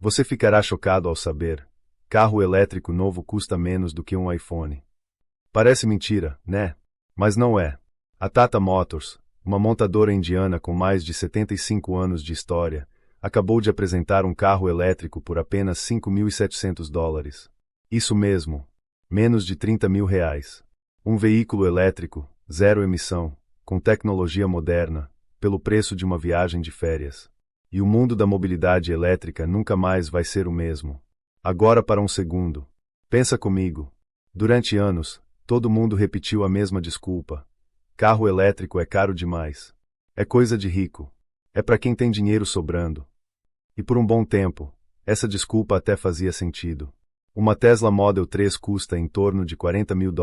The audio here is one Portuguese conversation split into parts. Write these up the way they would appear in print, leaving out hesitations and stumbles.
Você ficará chocado ao saber. Carro elétrico novo custa menos do que um iPhone. Parece mentira, né? Mas não é. A Tata Motors, uma montadora indiana com mais de 75 anos de história, acabou de apresentar um carro elétrico por apenas $5.700. Isso mesmo. Menos de R$30 mil. Um veículo elétrico, zero emissão, com tecnologia moderna, pelo preço de uma viagem de férias. E o mundo da mobilidade elétrica nunca mais vai ser o mesmo. Agora para um segundo. Pensa comigo. Durante anos, todo mundo repetiu a mesma desculpa. Carro elétrico é caro demais. É coisa de rico. É para quem tem dinheiro sobrando. E por um bom tempo, essa desculpa até fazia sentido. Uma Tesla Model 3 custa em torno de $40 mil.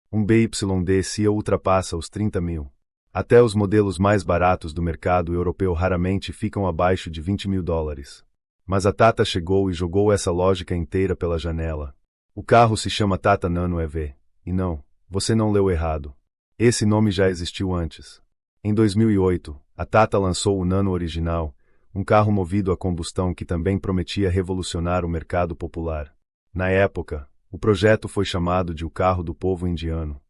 Um BYD Seal ultrapassa os 30 mil. Até os modelos mais baratos do mercado europeu raramente ficam abaixo de $20 mil. Mas a Tata chegou e jogou essa lógica inteira pela janela. O carro se chama Tata Nano EV. E não, você não leu errado. Esse nome já existiu antes. Em 2008, a Tata lançou o Nano original, um carro movido a combustão que também prometia revolucionar o mercado popular. Na época, o projeto foi chamado de o carro do povo indiano.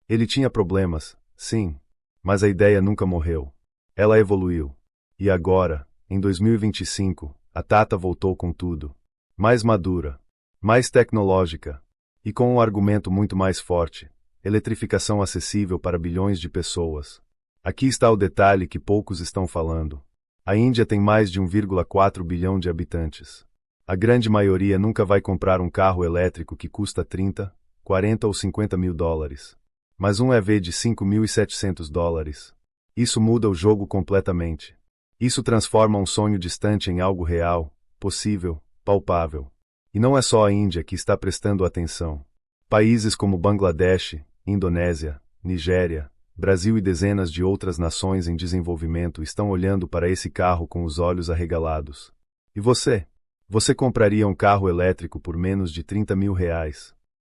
Ele tinha problemas, sim, mas a ideia nunca morreu. Ela evoluiu. E agora, em 2025, a Tata voltou com tudo. Mais madura, mais tecnológica, e com um argumento muito mais forte: eletrificação acessível para bilhões de pessoas. Aqui está o detalhe que poucos estão falando. A Índia tem mais de 1,4 bilhão de habitantes. A grande maioria nunca vai comprar um carro elétrico que custa 30, 40 ou 50 mil dólares. Mas um EV de $5.700. Isso muda o jogo completamente. Isso transforma um sonho distante em algo real, possível, palpável. E não é só a Índia que está prestando atenção. Países como Bangladesh, Indonésia, Nigéria, Brasil e dezenas de outras nações em desenvolvimento estão olhando para esse carro com os olhos arregalados. E você? Você compraria um carro elétrico por menos de R$30 mil?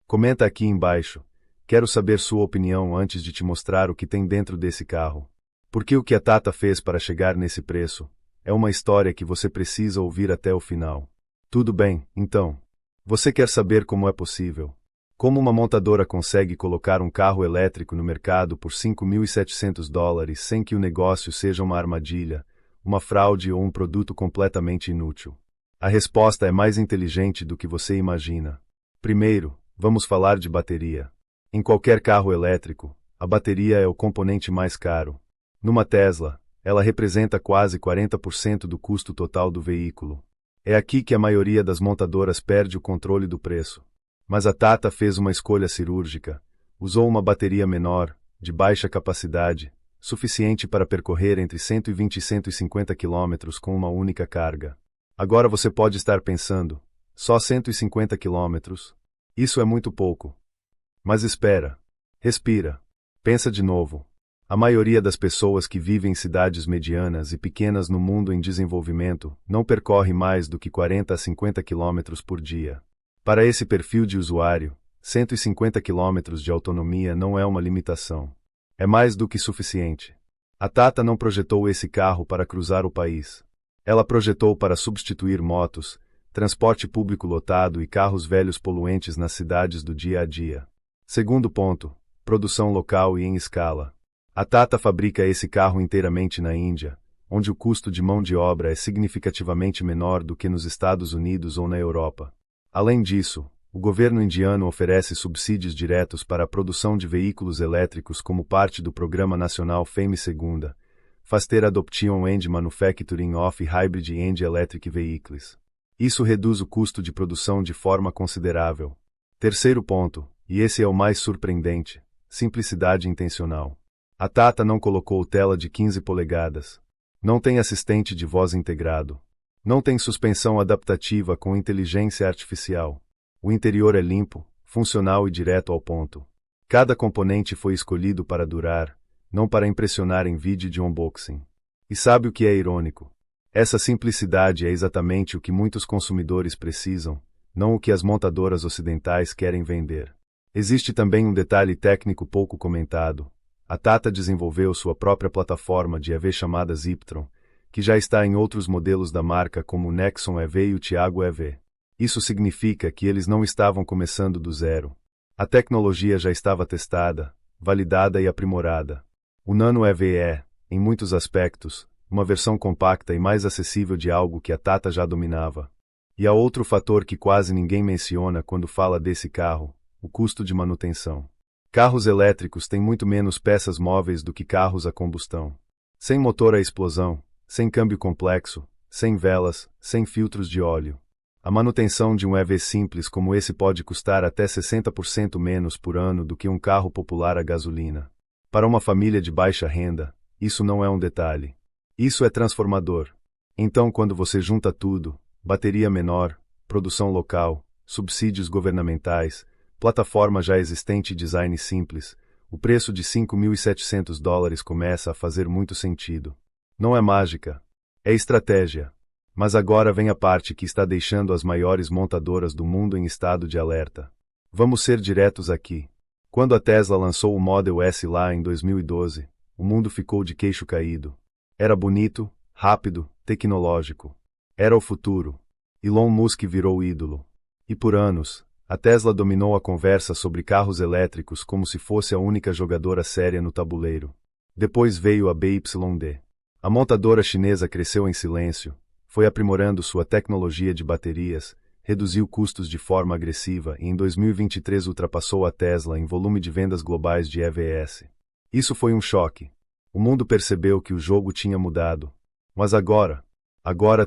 Comenta aqui embaixo. Quero saber sua opinião antes de te mostrar o que tem dentro desse carro. Porque o que a Tata fez para chegar nesse preço é uma história que você precisa ouvir até o final. Tudo bem, então. Você quer saber como é possível? Como uma montadora consegue colocar um carro elétrico no mercado por $5.700 sem que o negócio seja uma armadilha, uma fraude ou um produto completamente inútil? A resposta é mais inteligente do que você imagina. Primeiro, vamos falar de bateria. Em qualquer carro elétrico, a bateria é o componente mais caro. Numa Tesla, ela representa quase 40% do custo total do veículo. É aqui que a maioria das montadoras perde o controle do preço. Mas a Tata fez uma escolha cirúrgica. Usou uma bateria menor, de baixa capacidade, suficiente para percorrer entre 120 e 150 km com uma única carga. Agora você pode estar pensando, só 150 km? Isso é muito pouco. Mas espera. Respira. Pensa de novo. A maioria das pessoas que vivem em cidades medianas e pequenas no mundo em desenvolvimento não percorre mais do que 40 a 50 km por dia. Para esse perfil de usuário, 150 km de autonomia não é uma limitação. É mais do que suficiente. A Tata não projetou esse carro para cruzar o país. Ela projetou para substituir motos, transporte público lotado e carros velhos poluentes nas cidades do dia a dia. Segundo ponto, produção local e em escala. A Tata fabrica esse carro inteiramente na Índia, onde o custo de mão de obra é significativamente menor do que nos Estados Unidos ou na Europa. Além disso, o governo indiano oferece subsídios diretos para a produção de veículos elétricos como parte do Programa Nacional FAME II, Faster Adoption and Manufacturing of Hybrid and Electric Vehicles. Isso reduz o custo de produção de forma considerável. Terceiro ponto, e esse é o mais surpreendente: simplicidade intencional. A Tata não colocou tela de 15 polegadas. Não tem assistente de voz integrado. Não tem suspensão adaptativa com inteligência artificial. O interior é limpo, funcional e direto ao ponto. Cada componente foi escolhido para durar, não para impressionar em vídeo de unboxing. E sabe o que é irônico? Essa simplicidade é exatamente o que muitos consumidores precisam, não o que as montadoras ocidentais querem vender. Existe também um detalhe técnico pouco comentado. A Tata desenvolveu sua própria plataforma de EV chamada Ziptron, que já está em outros modelos da marca como o Nexon EV e o Tiago EV. Isso significa que eles não estavam começando do zero. A tecnologia já estava testada, validada e aprimorada. O Nano EV é, em muitos aspectos, uma versão compacta e mais acessível de algo que a Tata já dominava. E há outro fator que quase ninguém menciona quando fala desse carro: o custo de manutenção. Carros elétricos têm muito menos peças móveis do que carros a combustão. Sem motor a explosão, sem câmbio complexo, sem velas, sem filtros de óleo. A manutenção de um EV simples como esse pode custar até 60% menos por ano do que um carro popular a gasolina. Para uma família de baixa renda, isso não é um detalhe. Isso é transformador. Então, quando você junta tudo, bateria menor, produção local, subsídios governamentais, plataforma já existente e design simples, o preço de $5.700 começa a fazer muito sentido. Não é mágica. É estratégia. Mas agora vem a parte que está deixando as maiores montadoras do mundo em estado de alerta. Vamos ser diretos aqui. Quando a Tesla lançou o Model S lá em 2012, o mundo ficou de queixo caído. Era bonito, rápido, tecnológico. Era o futuro. Elon Musk virou ídolo. E por anos, a Tesla dominou a conversa sobre carros elétricos como se fosse a única jogadora séria no tabuleiro. Depois veio a BYD. A montadora chinesa cresceu em silêncio, foi aprimorando sua tecnologia de baterias, reduziu custos de forma agressiva e em 2023 ultrapassou a Tesla em volume de vendas globais de EVs. Isso foi um choque. O mundo percebeu que o jogo tinha mudado. Mas agora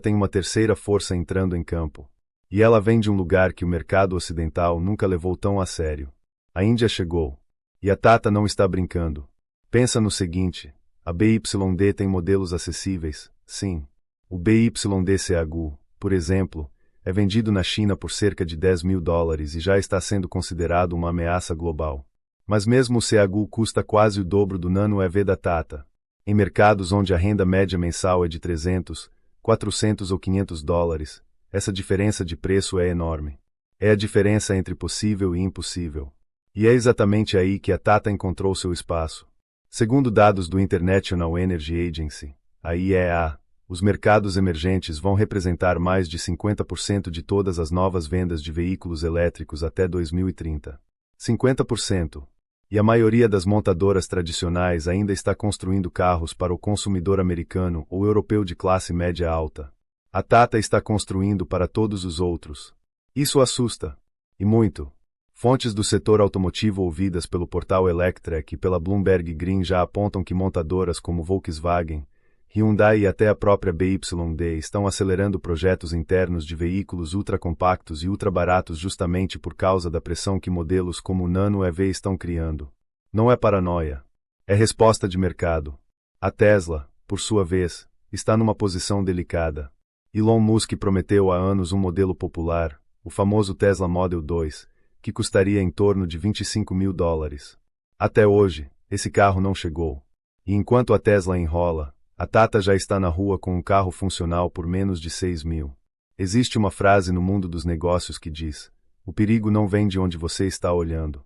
tem uma terceira força entrando em campo. E ela vem de um lugar que o mercado ocidental nunca levou tão a sério. A Índia chegou. E a Tata não está brincando. Pensa no seguinte: a BYD tem modelos acessíveis, sim. O BYD Ceagu, por exemplo, é vendido na China por cerca de $10.000 e já está sendo considerado uma ameaça global. Mas mesmo o Ceagu custa quase o dobro do Nano EV da Tata. Em mercados onde a renda média mensal é de $300, $400 ou $500, essa diferença de preço é enorme. É a diferença entre possível e impossível. E é exatamente aí que a Tata encontrou seu espaço. Segundo dados do International Energy Agency, a IEA, os mercados emergentes vão representar mais de 50% de todas as novas vendas de veículos elétricos até 2030. 50%. E a maioria das montadoras tradicionais ainda está construindo carros para o consumidor americano ou europeu de classe média alta. A Tata está construindo para todos os outros. Isso assusta. E muito. Fontes do setor automotivo ouvidas pelo portal Electrek e pela Bloomberg Green já apontam que montadoras como Volkswagen, Hyundai e até a própria BYD estão acelerando projetos internos de veículos ultracompactos e ultrabaratos justamente por causa da pressão que modelos como o Nano EV estão criando. Não é paranoia. É resposta de mercado. A Tesla, por sua vez, está numa posição delicada. Elon Musk prometeu há anos um modelo popular, o famoso Tesla Model 2, que custaria em torno de $25.000. Até hoje, esse carro não chegou. E enquanto a Tesla enrola, a Tata já está na rua com um carro funcional por menos de $6.000. Existe uma frase no mundo dos negócios que diz: o perigo não vem de onde você está olhando.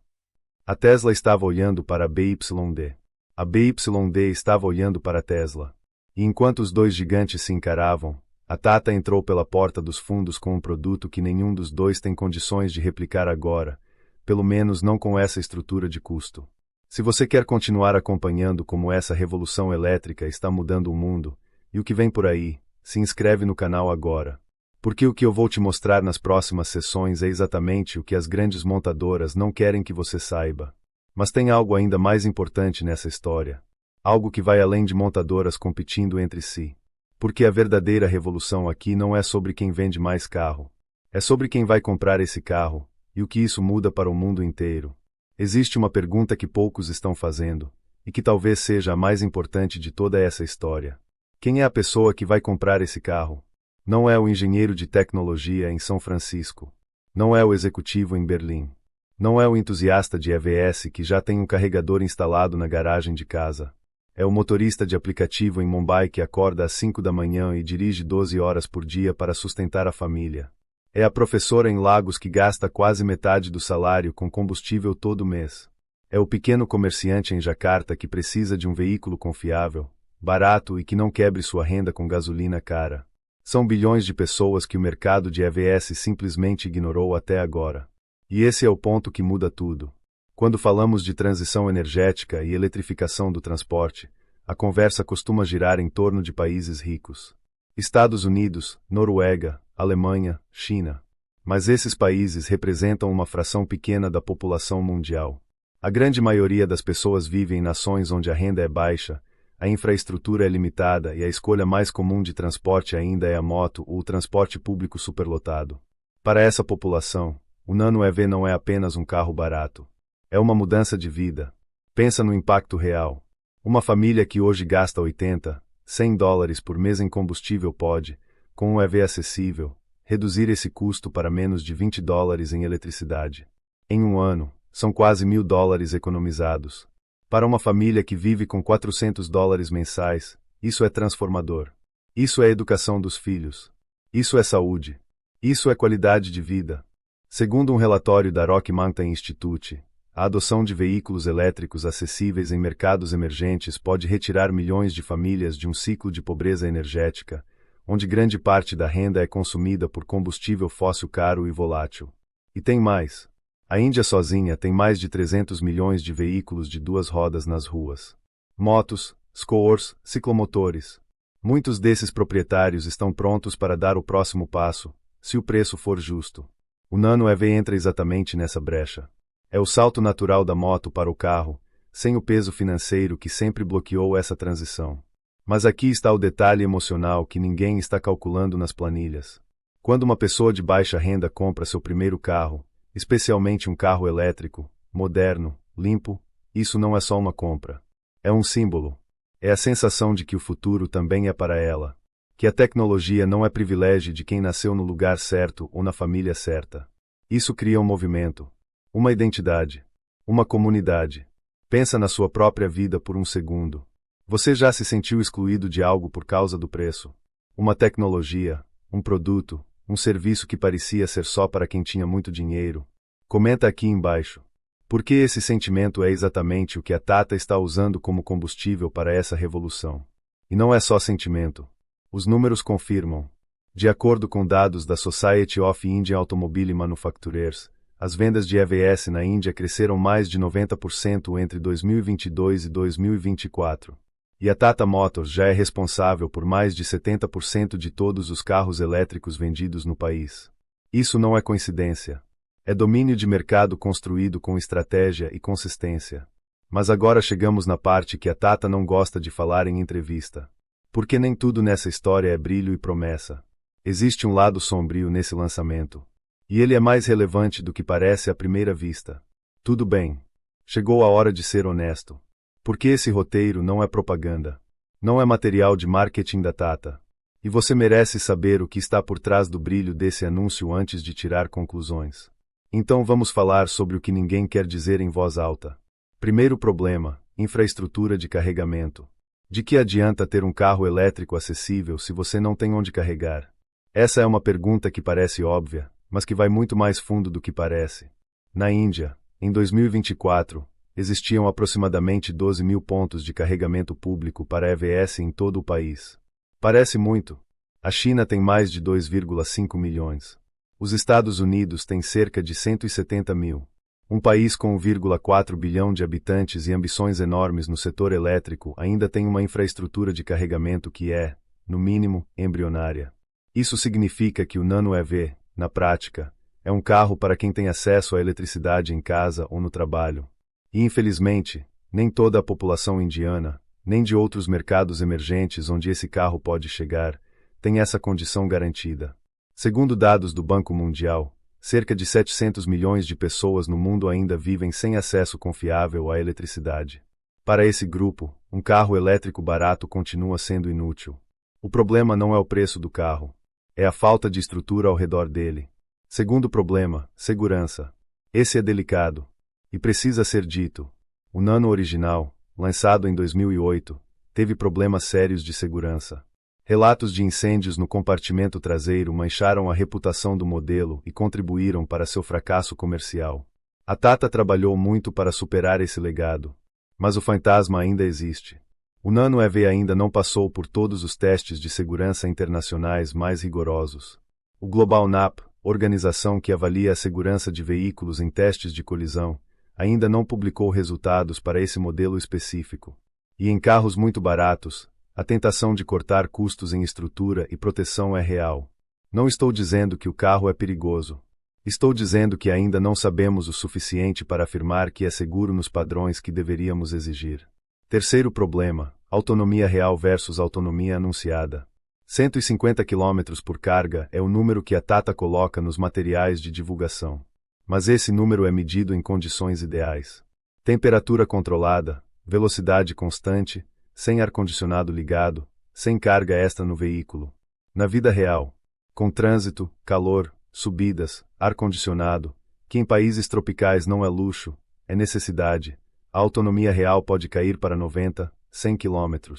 A Tesla estava olhando para a BYD. A BYD estava olhando para a Tesla. E enquanto os dois gigantes se encaravam, a Tata entrou pela porta dos fundos com um produto que nenhum dos dois tem condições de replicar agora, pelo menos não com essa estrutura de custo. Se você quer continuar acompanhando como essa revolução elétrica está mudando o mundo, e o que vem por aí, se inscreve no canal agora. Porque o que eu vou te mostrar nas próximas sessões é exatamente o que as grandes montadoras não querem que você saiba. Mas tem algo ainda mais importante nessa história. Algo que vai além de montadoras competindo entre si. Porque a verdadeira revolução aqui não é sobre quem vende mais carro. É sobre quem vai comprar esse carro, e o que isso muda para o mundo inteiro. Existe uma pergunta que poucos estão fazendo, e que talvez seja a mais importante de toda essa história. Quem é a pessoa que vai comprar esse carro? Não é o engenheiro de tecnologia em São Francisco. Não é o executivo em Berlim. Não é o entusiasta de EVs que já tem um carregador instalado na garagem de casa. É o motorista de aplicativo em Mumbai que acorda às 5 da manhã e dirige 12 horas por dia para sustentar a família. É a professora em Lagos que gasta quase metade do salário com combustível todo mês. É o pequeno comerciante em Jacarta que precisa de um veículo confiável, barato e que não quebre sua renda com gasolina cara. São bilhões de pessoas que o mercado de EVs simplesmente ignorou até agora. E esse é o ponto que muda tudo. Quando falamos de transição energética e eletrificação do transporte, a conversa costuma girar em torno de países ricos. Estados Unidos, Noruega, Alemanha, China. Mas esses países representam uma fração pequena da população mundial. A grande maioria das pessoas vive em nações onde a renda é baixa, a infraestrutura é limitada e a escolha mais comum de transporte ainda é a moto ou o transporte público superlotado. Para essa população, o Nano EV não é apenas um carro barato. É uma mudança de vida. Pensa no impacto real. Uma família que hoje gasta 80, 100 dólares por mês em combustível pode, com um EV acessível, reduzir esse custo para menos de 20 dólares em eletricidade. Em um ano, são quase 1.000 dólares economizados. Para uma família que vive com 400 dólares mensais, isso é transformador. Isso é educação dos filhos. Isso é saúde. Isso é qualidade de vida. Segundo um relatório da Rocky Mountain Institute, a adoção de veículos elétricos acessíveis em mercados emergentes pode retirar milhões de famílias de um ciclo de pobreza energética, onde grande parte da renda é consumida por combustível fóssil caro e volátil. E tem mais. A Índia sozinha tem mais de 300 milhões de veículos de duas rodas nas ruas. Motos, scooters, ciclomotores. Muitos desses proprietários estão prontos para dar o próximo passo, se o preço for justo. O Nano EV entra exatamente nessa brecha. É o salto natural da moto para o carro, sem o peso financeiro que sempre bloqueou essa transição. Mas aqui está o detalhe emocional que ninguém está calculando nas planilhas. Quando uma pessoa de baixa renda compra seu primeiro carro, especialmente um carro elétrico, moderno, limpo, isso não é só uma compra. É um símbolo. É a sensação de que o futuro também é para ela. Que a tecnologia não é privilégio de quem nasceu no lugar certo ou na família certa. Isso cria um movimento, uma identidade, uma comunidade. Pensa na sua própria vida por um segundo. Você já se sentiu excluído de algo por causa do preço? Uma tecnologia, um produto, um serviço que parecia ser só para quem tinha muito dinheiro? Comenta aqui embaixo. Porque esse sentimento é exatamente o que a Tata está usando como combustível para essa revolução. E não é só sentimento. Os números confirmam. De acordo com dados da Society of Indian Automobile Manufacturers, as vendas de EVs na Índia cresceram mais de 90% entre 2022 e 2024. E a Tata Motors já é responsável por mais de 70% de todos os carros elétricos vendidos no país. Isso não é coincidência. É domínio de mercado construído com estratégia e consistência. Mas agora chegamos na parte que a Tata não gosta de falar em entrevista. Porque nem tudo nessa história é brilho e promessa. Existe um lado sombrio nesse lançamento. E ele é mais relevante do que parece à primeira vista. Tudo bem. Chegou a hora de ser honesto. Porque esse roteiro não é propaganda. Não é material de marketing da Tata. E você merece saber o que está por trás do brilho desse anúncio antes de tirar conclusões. Então vamos falar sobre o que ninguém quer dizer em voz alta. Primeiro problema: infraestrutura de carregamento. De que adianta ter um carro elétrico acessível se você não tem onde carregar? Essa é uma pergunta que parece óbvia, mas que vai muito mais fundo do que parece. Na Índia, em 2024, existiam aproximadamente 12.000 pontos de carregamento público para EVs em todo o país. Parece muito. A China tem mais de 2,5 milhões. Os Estados Unidos têm cerca de 170 mil. Um país com 1,4 bilhão de habitantes e ambições enormes no setor elétrico ainda tem uma infraestrutura de carregamento que é, no mínimo, embrionária. Isso significa que o Nano EV, na prática, é um carro para quem tem acesso à eletricidade em casa ou no trabalho. E infelizmente, nem toda a população indiana, nem de outros mercados emergentes onde esse carro pode chegar, tem essa condição garantida. Segundo dados do Banco Mundial, cerca de 700 milhões de pessoas no mundo ainda vivem sem acesso confiável à eletricidade. Para esse grupo, um carro elétrico barato continua sendo inútil. O problema não é o preço do carro. É a falta de estrutura ao redor dele. Segundo problema, segurança. Esse é delicado. E precisa ser dito. O Nano original, lançado em 2008, teve problemas sérios de segurança. Relatos de incêndios no compartimento traseiro mancharam a reputação do modelo e contribuíram para seu fracasso comercial. A Tata trabalhou muito para superar esse legado. Mas o fantasma ainda existe. O Nano EV ainda não passou por todos os testes de segurança internacionais mais rigorosos. O Global NAP, organização que avalia a segurança de veículos em testes de colisão, ainda não publicou resultados para esse modelo específico. E em carros muito baratos, a tentação de cortar custos em estrutura e proteção é real. Não estou dizendo que o carro é perigoso. Estou dizendo que ainda não sabemos o suficiente para afirmar que é seguro nos padrões que deveríamos exigir. Terceiro problema: autonomia real versus autonomia anunciada. 150 km por carga é o número que a Tata coloca nos materiais de divulgação. Mas esse número é medido em condições ideais. Temperatura controlada, velocidade constante, sem ar-condicionado ligado, sem carga extra no veículo. Na vida real, com trânsito, calor, subidas, ar-condicionado, que em países tropicais não é luxo, é necessidade, a autonomia real pode cair para 90, 100 km.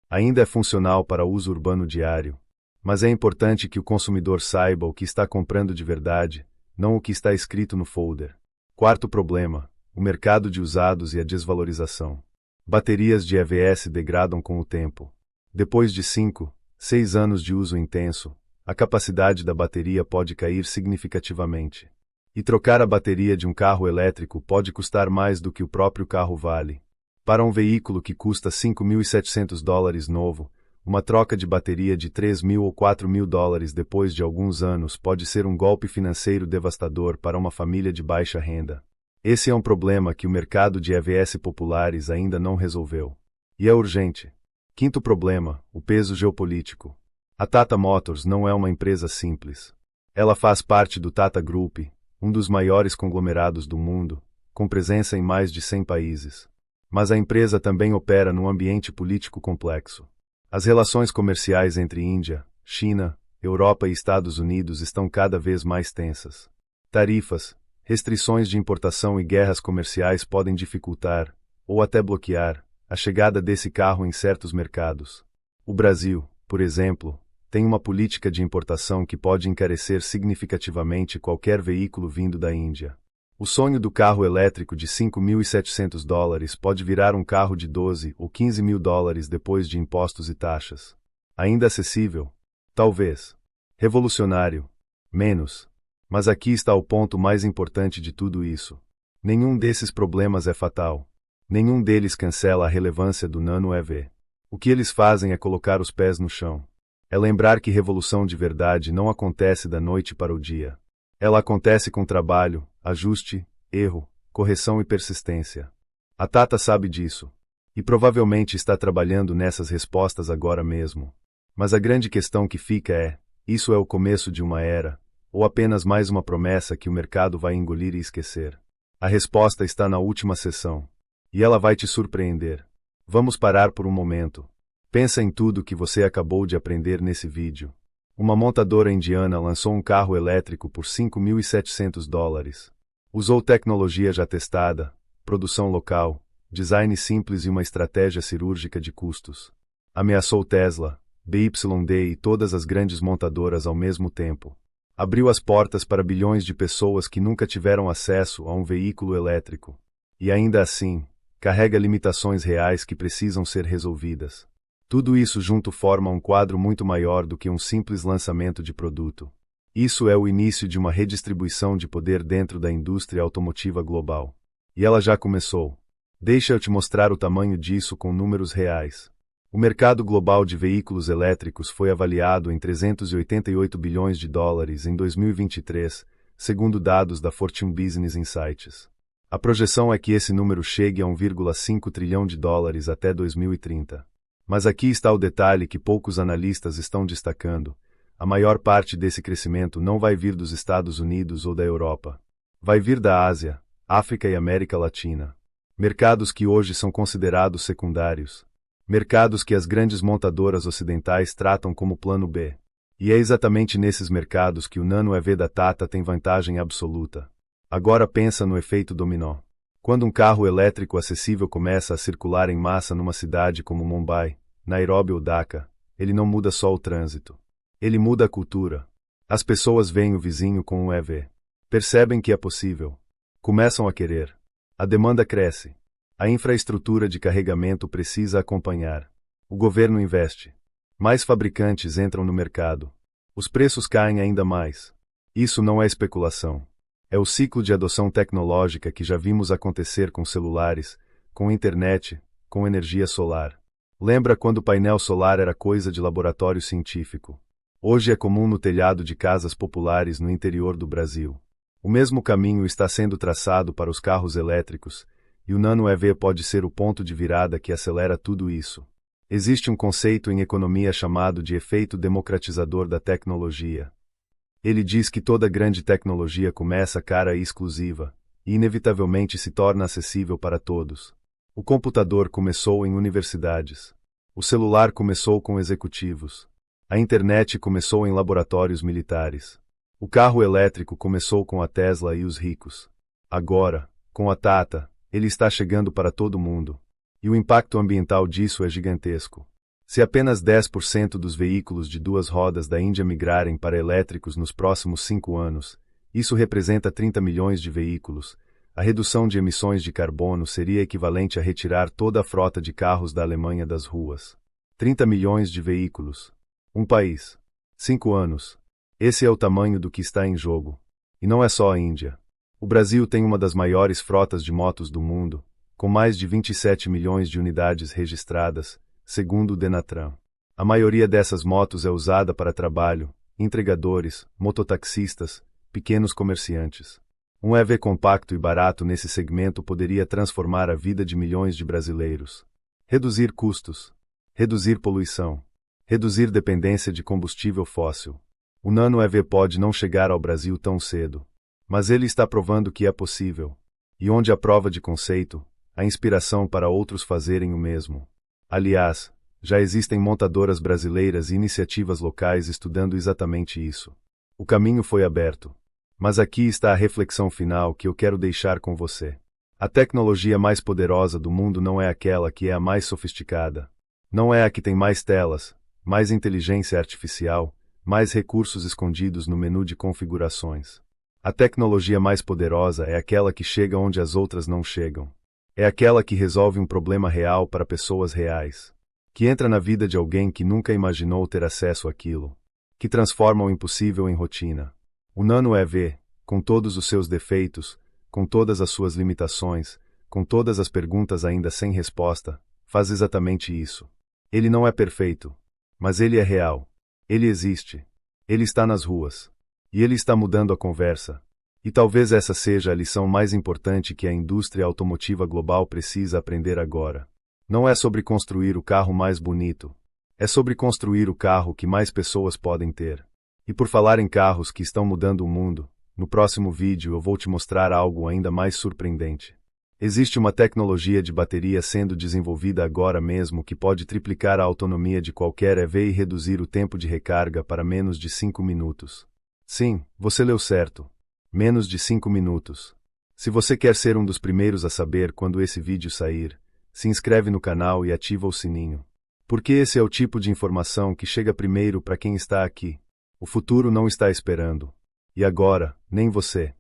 Ainda é funcional para uso urbano diário. Mas é importante que o consumidor saiba o que está comprando de verdade, não o que está escrito no folder. Quarto problema: o mercado de usados e a desvalorização. Baterias de EVS degradam com o tempo. Depois de 5, 6 anos de uso intenso, a capacidade da bateria pode cair significativamente. E trocar a bateria de um carro elétrico pode custar mais do que o próprio carro vale. Para um veículo que custa $5.700 novo, uma troca de bateria de $3.000 ou $4.000 depois de alguns anos pode ser um golpe financeiro devastador para uma família de baixa renda. Esse é um problema que o mercado de EVS populares ainda não resolveu. E é urgente. Quinto problema: o peso geopolítico. A Tata Motors não é uma empresa simples. Ela faz parte do Tata Group, um dos maiores conglomerados do mundo, com presença em mais de 100 países. Mas a empresa também opera num ambiente político complexo. As relações comerciais entre Índia, China, Europa e Estados Unidos estão cada vez mais tensas. Tarifas, restrições de importação e guerras comerciais podem dificultar, ou até bloquear, a chegada desse carro em certos mercados. O Brasil, por exemplo, tem uma política de importação que pode encarecer significativamente qualquer veículo vindo da Índia. O sonho do carro elétrico de $5.700 pode virar um carro de $12 ou $15.000 depois de impostos e taxas. Ainda acessível? Talvez. Revolucionário? Menos. Mas aqui está o ponto mais importante de tudo isso. Nenhum desses problemas é fatal. Nenhum deles cancela a relevância do Nano EV. O que eles fazem é colocar os pés no chão. É lembrar que revolução de verdade não acontece da noite para o dia. Ela acontece com trabalho, ajuste, erro, correção e persistência. A Tata sabe disso. E provavelmente está trabalhando nessas respostas agora mesmo. Mas a grande questão que fica é: isso é o começo de uma era, ou apenas mais uma promessa que o mercado vai engolir e esquecer? A resposta está na última sessão. E ela vai te surpreender. Vamos parar por um momento. Pensa em tudo que você acabou de aprender nesse vídeo. Uma montadora indiana lançou um carro elétrico por $5.700. Usou tecnologia já testada, produção local, design simples e uma estratégia cirúrgica de custos. Ameaçou Tesla, BYD e todas as grandes montadoras ao mesmo tempo. Abriu as portas para bilhões de pessoas que nunca tiveram acesso a um veículo elétrico. E ainda assim, carrega limitações reais que precisam ser resolvidas. Tudo isso junto forma um quadro muito maior do que um simples lançamento de produto. Isso é o início de uma redistribuição de poder dentro da indústria automotiva global. E ela já começou. Deixa eu te mostrar o tamanho disso com números reais. O mercado global de veículos elétricos foi avaliado em $388 bilhões em 2023, segundo dados da Fortune Business Insights. A projeção é que esse número chegue a $1,5 trilhão até 2030. Mas aqui está o detalhe que poucos analistas estão destacando: a maior parte desse crescimento não vai vir dos Estados Unidos ou da Europa. Vai vir da Ásia, África e América Latina. Mercados que hoje são considerados secundários. Mercados que as grandes montadoras ocidentais tratam como plano B. E é exatamente nesses mercados que o Nano EV da Tata tem vantagem absoluta. Agora pensa no efeito dominó. Quando um carro elétrico acessível começa a circular em massa numa cidade como Mumbai, Nairobi ou Dhaka, ele não muda só o trânsito. Ele muda a cultura. As pessoas veem o vizinho com um EV. Percebem que é possível. Começam a querer. A demanda cresce. A infraestrutura de carregamento precisa acompanhar. O governo investe. Mais fabricantes entram no mercado. Os preços caem ainda mais. Isso não é especulação. É o ciclo de adoção tecnológica que já vimos acontecer com celulares, com internet, com energia solar. Lembra quando o painel solar era coisa de laboratório científico? Hoje é comum no telhado de casas populares no interior do Brasil. O mesmo caminho está sendo traçado para os carros elétricos, e o Nano EV pode ser o ponto de virada que acelera tudo isso. Existe um conceito em economia chamado de efeito democratizador da tecnologia. Ele diz que toda grande tecnologia começa cara e exclusiva, e inevitavelmente se torna acessível para todos. O computador começou em universidades. O celular começou com executivos. A internet começou em laboratórios militares. O carro elétrico começou com a Tesla e os ricos. Agora, com a Tata, ele está chegando para todo mundo. E o impacto ambiental disso é gigantesco. Se apenas 10% dos veículos de duas rodas da Índia migrarem para elétricos nos próximos 5 anos, isso representa 30 milhões de veículos. A redução de emissões de carbono seria equivalente a retirar toda a frota de carros da Alemanha das ruas. 30 milhões de veículos. Um país. 5 anos. Esse é o tamanho do que está em jogo. E não é só a Índia. O Brasil tem uma das maiores frotas de motos do mundo, com mais de 27 milhões de unidades registradas, segundo o Denatran. A maioria dessas motos é usada para trabalho, entregadores, mototaxistas, pequenos comerciantes. Um EV compacto e barato nesse segmento poderia transformar a vida de milhões de brasileiros. Reduzir custos. Reduzir poluição. Reduzir dependência de combustível fóssil. O Nano EV pode não chegar ao Brasil tão cedo. Mas ele está provando que é possível. E onde há prova de conceito, há inspiração para outros fazerem o mesmo. Aliás, já existem montadoras brasileiras e iniciativas locais estudando exatamente isso. O caminho foi aberto. Mas aqui está a reflexão final que eu quero deixar com você. A tecnologia mais poderosa do mundo não é aquela que é a mais sofisticada. Não é a que tem mais telas, mais inteligência artificial, mais recursos escondidos no menu de configurações. A tecnologia mais poderosa é aquela que chega onde as outras não chegam. É aquela que resolve um problema real para pessoas reais. Que entra na vida de alguém que nunca imaginou ter acesso àquilo. Que transforma o impossível em rotina. O Nano EV, com todos os seus defeitos, com todas as suas limitações, com todas as perguntas ainda sem resposta, faz exatamente isso. Ele não é perfeito, mas ele é real. Ele existe. Ele está nas ruas. E ele está mudando a conversa. E talvez essa seja a lição mais importante que a indústria automotiva global precisa aprender agora. Não é sobre construir o carro mais bonito. É sobre construir o carro que mais pessoas podem ter. E por falar em carros que estão mudando o mundo, no próximo vídeo eu vou te mostrar algo ainda mais surpreendente. Existe uma tecnologia de bateria sendo desenvolvida agora mesmo que pode triplicar a autonomia de qualquer EV e reduzir o tempo de recarga para menos de 5 minutos. Sim, você leu certo. Menos de 5 minutos. Se você quer ser um dos primeiros a saber quando esse vídeo sair, se inscreve no canal e ativa o sininho. Porque esse é o tipo de informação que chega primeiro para quem está aqui. O futuro não está esperando. E agora, nem você.